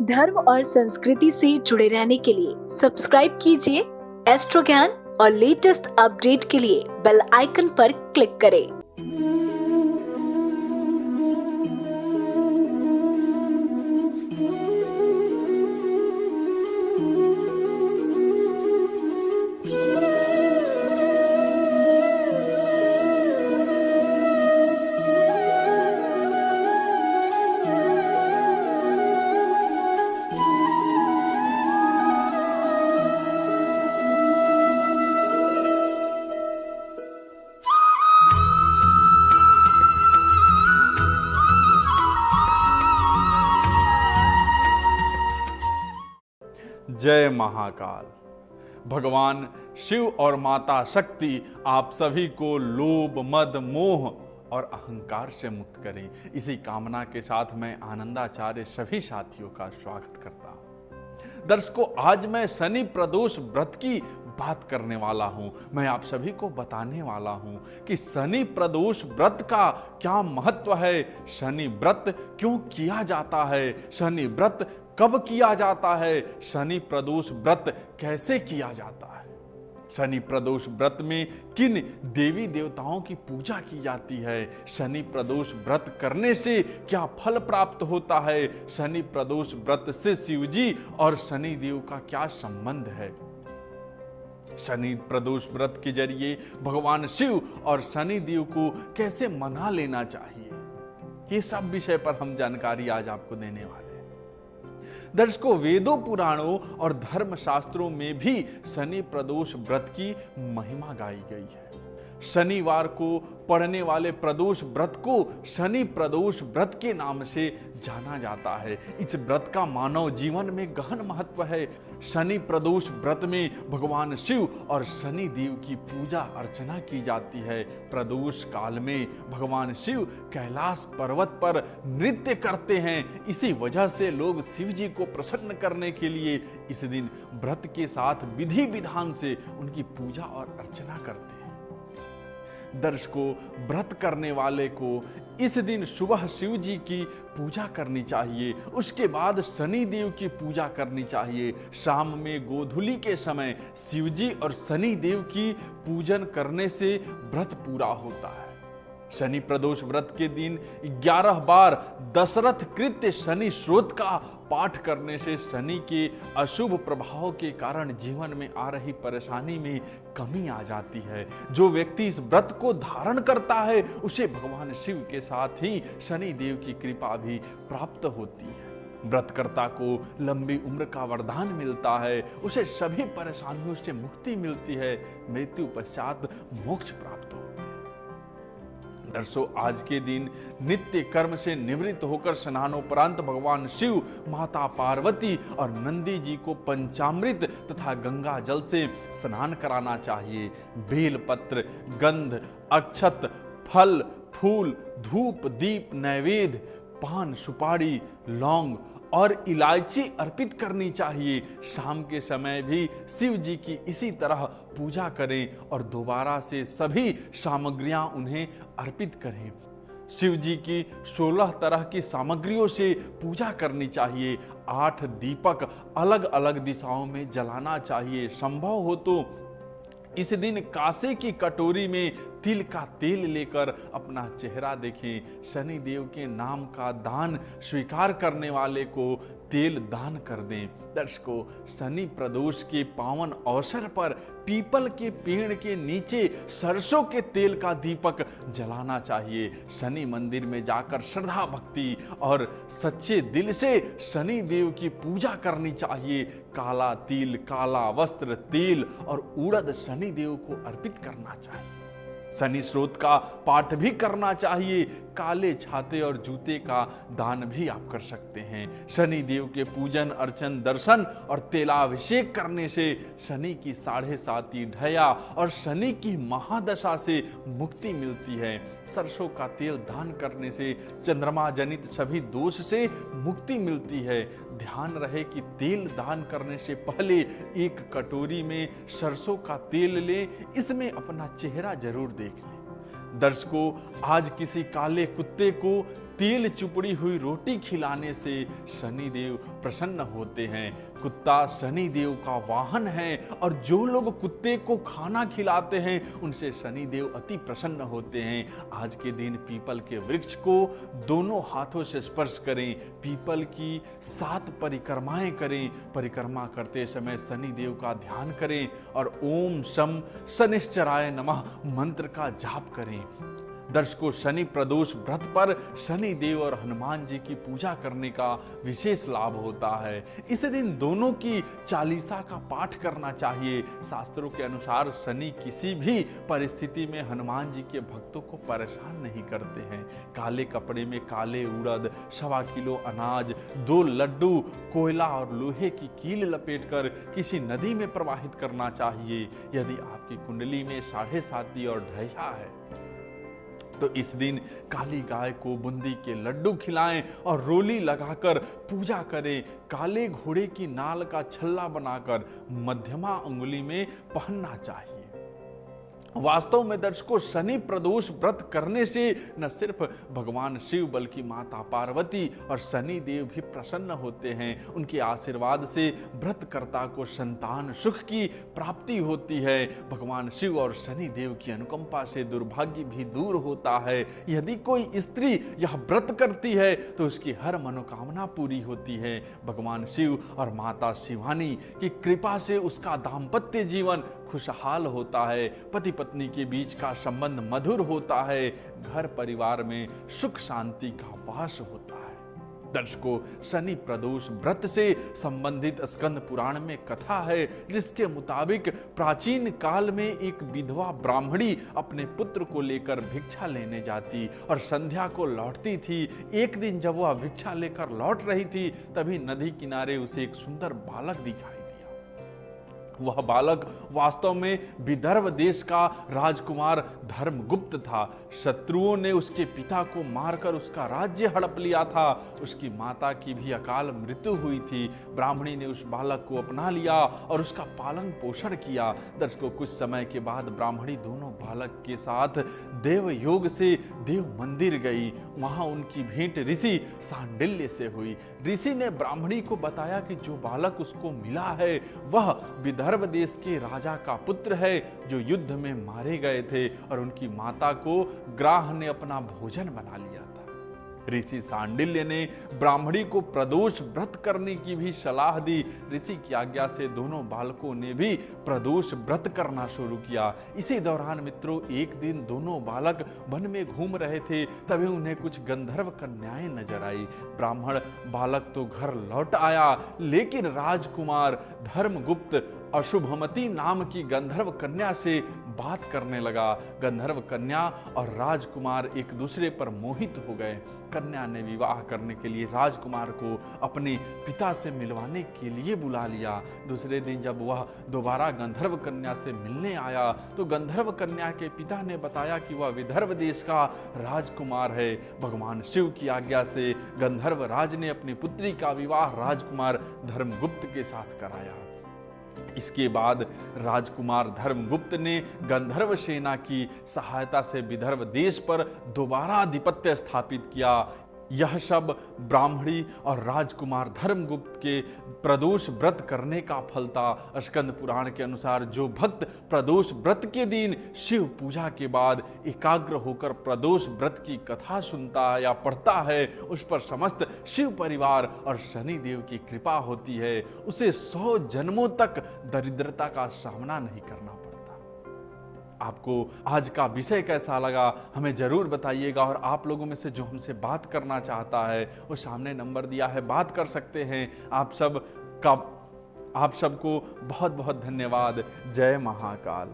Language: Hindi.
धर्म और संस्कृति से जुड़े रहने के लिए सब्सक्राइब कीजिए एस्ट्रो ज्ञान और लेटेस्ट अपडेट के लिए बेल आइकन पर क्लिक करें। जय महाकाल। भगवान शिव और माता शक्ति आप सभी को लोभ, मद, मोह और अहंकार से मुक्त करें। इसी कामना के साथ मैं आनंदाचार्य सभी साथियों का स्वागत करता हूं। दर्शकों, आज मैं शनि प्रदोष व्रत की बात करने वाला हूं। मैं आप सभी को बताने वाला हूं कि शनि प्रदोष व्रत का क्या महत्व है, शनि व्रत क्यों किया जाता है, शनि व्रत कब किया जाता है, शनि प्रदोष व्रत कैसे किया जाता है, शनि प्रदोष व्रत में किन देवी देवताओं की पूजा की जाती है, शनि प्रदोष व्रत करने से क्या फल प्राप्त होता है, शनि प्रदोष व्रत से शिवजी और शनि देव का क्या संबंध है, शनि प्रदोष व्रत के जरिए भगवान शिव और शनि देव को कैसे मना लेना चाहिए, ये सब विषय पर हम जानकारी आज आपको देने वाले हैं। दर्शकों, वेदों, पुराणों और धर्म शास्त्रों में भी शनि प्रदोष व्रत की महिमा गाई गई है। शनिवार को पढ़ने वाले प्रदोष व्रत को शनि प्रदोष व्रत के नाम से जाना जाता है। इस व्रत का मानव जीवन में गहन महत्व है। शनि प्रदोष व्रत में भगवान शिव और शनि देव की पूजा अर्चना की जाती है। प्रदोष काल में भगवान शिव कैलाश पर्वत पर नृत्य करते हैं। इसी वजह से लोग शिव जी को प्रसन्न करने के लिए इस दिन व्रत के साथ विधि विधान से उनकी पूजा और अर्चना करते हैं। दर्शकों, व्रत करने वाले को इस दिन सुबह शिव जी की पूजा करनी चाहिए, उसके बाद शनि देव की पूजा करनी चाहिए। शाम में गोधूली के समय शिव जी और शनि देव की पूजन करने से व्रत पूरा होता है। शनि प्रदोष व्रत के दिन 11 बार दशरथ कृत्य शनि स्रोत का पाठ करने से शनि के अशुभ प्रभाव के कारण जीवन में आ रही परेशानी में कमी आ जाती है। जो व्यक्ति इस व्रत को धारण करता है उसे भगवान शिव के साथ ही शनि देव की कृपा भी प्राप्त होती है। व्रतकर्ता को लंबी उम्र का वरदान मिलता है, उसे सभी परेशानियों से मुक्ति मिलती है, मृत्यु पश्चात मोक्ष प्राप्त होता है। दर्शकों, आज के दिन नित्य कर्म से निवृत्त होकर स्नानोपरांत भगवान शिव, माता पार्वती और नंदी जी को पंचामृत तथा गंगा जल से स्नान कराना चाहिए। बेल पत्र, गंध, अक्षत, फल, फूल, धूप, दीप, नैवेद्य, पान, सुपारी, लौंग और इलायची अर्पित करनी चाहिए। शाम के समय भी शिव जी की इसी तरह पूजा करें और दोबारा से सभी सामग्रियां उन्हें अर्पित करें। शिव जी की 16 तरह की सामग्रियों से पूजा करनी चाहिए। 8 दीपक अलग अलग दिशाओं में जलाना चाहिए। संभव हो तो इस दिन कांसे की कटोरी में तिल का तेल लेकर अपना चेहरा देखें। शनि देव के नाम का दान स्वीकार करने वाले को तेल दान कर दें। दर्शकों, शनि प्रदोष के पावन अवसर पर पीपल के पेड़ के नीचे सरसों के तेल का दीपक जलाना चाहिए। शनि मंदिर में जाकर श्रद्धा भक्ति और सच्चे दिल से शनि देव की पूजा करनी चाहिए। काला तिल, काला वस्त्र, तेल और उड़द शनि देव को अर्पित करना चाहिए। शनि स्रोत का पाठ भी करना चाहिए। काले छाते और जूते का दान भी आप कर सकते हैं। शनि देव के पूजन, अर्चन, दर्शन और तेलाभिषेक करने से शनि की 7.5 ढया और शनि की महादशा से मुक्ति मिलती है। सरसों का तेल दान करने से चंद्रमा जनित सभी दोष से मुक्ति मिलती है। ध्यान रहे कि तेल दान करने से पहले एक कटोरी में सरसों का तेल लें, इसमें अपना चेहरा जरूर देख लें। दर्शकों, आज किसी काले कुत्ते को तेल चुपड़ी हुई रोटी खिलाने से शनिदेव प्रसन्न होते हैं। कुत्ता शनिदेव का वाहन है और जो लोग कुत्ते को खाना खिलाते हैं उनसे शनिदेव अति प्रसन्न होते हैं। आज के दिन पीपल के वृक्ष को दोनों हाथों से स्पर्श करें, पीपल की 7 परिक्रमाएं करें। परिक्रमा करते समय शनिदेव का ध्यान करें और ओम शम शनिश्चराय नमः मंत्र का जाप करें। दर्शकों, शनि प्रदोष व्रत पर शनि देव और हनुमान जी की पूजा करने का विशेष लाभ होता है। इस दिन दोनों की चालीसा का पाठ करना चाहिए। शास्त्रों के अनुसार शनि किसी भी परिस्थिति में हनुमान जी के भक्तों को परेशान नहीं करते हैं। काले कपड़े में काले उड़द, 1.25 किलो अनाज, 2 लड्डू, कोयला और लोहे की कील लपेटकर किसी नदी में प्रवाहित करना चाहिए। यदि आपकी कुंडली में 7.5 और ढैया है तो इस दिन काली गाय को बूंदी के लड्डू खिलाएं और रोली लगाकर पूजा करें। काले घोड़े की नाल का छल्ला बनाकर मध्यमा अंगुली में पहनना चाहिए। वास्तव में दर्शकों, शनि प्रदोष व्रत करने से न सिर्फ भगवान शिव बल्कि माता पार्वती और शनि देव भी प्रसन्न होते हैं। उनके आशीर्वाद से व्रतकर्ता को संतान सुख की प्राप्ति होती है। भगवान शिव और शनि देव की अनुकंपा से दुर्भाग्य भी दूर होता है। यदि कोई स्त्री यह व्रत करती है तो उसकी हर मनोकामना पूरी होती है। भगवान शिव और माता शिवानी की कृपा से उसका दाम्पत्य जीवन खुशहाल होता है, पति पत्नी के बीच का संबंध मधुर होता है, घर परिवार में सुख शांति का वास होता है। दर्शकों, शनि प्रदोष व्रत से संबंधित स्कंद पुराण में कथा है जिसके मुताबिक प्राचीन काल में एक विधवा ब्राह्मणी अपने पुत्र को लेकर भिक्षा लेने जाती और संध्या को लौटती थी। एक दिन जब वह भिक्षा लेकर लौट रही थी तभी नदी किनारे उसे एक सुंदर बालक दिखाई। वह बालक वास्तव में विदर्भ देश का राजकुमार धर्मगुप्त था। शत्रुओं ने उसके पिता को मारकर उसका राज्य हड़प लिया था। उसकी माता की भी अकाल मृत्यु हुई थी। ब्राह्मणी ने उस बालक को अपना लिया और उसका पालन पोषण किया। दर्शकों, कुछ समय के बाद ब्राह्मणी दोनों बालक के साथ देव योग से देव मंदिर गई। वहां उनकी भेंट ऋषि सांडिल्य से हुई। ऋषि ने ब्राह्मणी को बताया कि जो बालक उसको मिला है वह विदर्भ देश के राजा का पुत्र है जो युद्ध में मारे गए थे और उनकी माता को ग्राह ने अपना भोजन बना लिया था। ऋषि सांडिल्य ने ब्राह्मणी को प्रदोष व्रत करने की भी सलाह दी। ऋषि की आज्ञा से दोनों बालकों ने भी प्रदोष व्रत करना शुरू किया। इसी दौरान मित्रों, एक दिन दोनों बालक वन में घूम रहे थे, तभी उन्हें कुछ गंधर्व कन्याएं नजर आई। ब्राह्मण बालक तो घर लौट आया, लेकिन राजकुमार धर्मगुप्त अशुभमती नाम की गंधर्व कन्या से बात करने लगा। गंधर्व कन्या और राजकुमार एक दूसरे पर मोहित हो गए। कन्या ने विवाह करने के लिए राजकुमार को अपने पिता से मिलवाने के लिए बुला लिया। दूसरे दिन जब वह दोबारा गंधर्व कन्या से मिलने आया तो गंधर्व कन्या के पिता ने बताया कि वह विदर्भ देश का राजकुमार है। भगवान शिव की आज्ञा से गंधर्व राज ने अपनी पुत्री का विवाह राजकुमार धर्मगुप्त के साथ कराया। इसके बाद राजकुमार धर्मगुप्त ने गंधर्व सेना की सहायता से विदर्भ देश पर दोबारा आधिपत्य स्थापित किया। यह सब ब्राह्मणी और राजकुमार धर्मगुप्त के प्रदोष व्रत करने का फल था। स्कंद पुराण के अनुसार जो भक्त प्रदोष व्रत के दिन शिव पूजा के बाद एकाग्र होकर प्रदोष व्रत की कथा सुनता या पढ़ता है, उस पर समस्त शिव परिवार और शनि देव की कृपा होती है। उसे 100 जन्मों तक दरिद्रता का सामना नहीं करना पड़ता। आपको आज का विषय कैसा लगा हमें जरूर बताइएगा, और आप लोगों में से जो हमसे बात करना चाहता है वो सामने नंबर दिया है, बात कर सकते हैं। आप सबको बहुत बहुत धन्यवाद। जय महाकाल।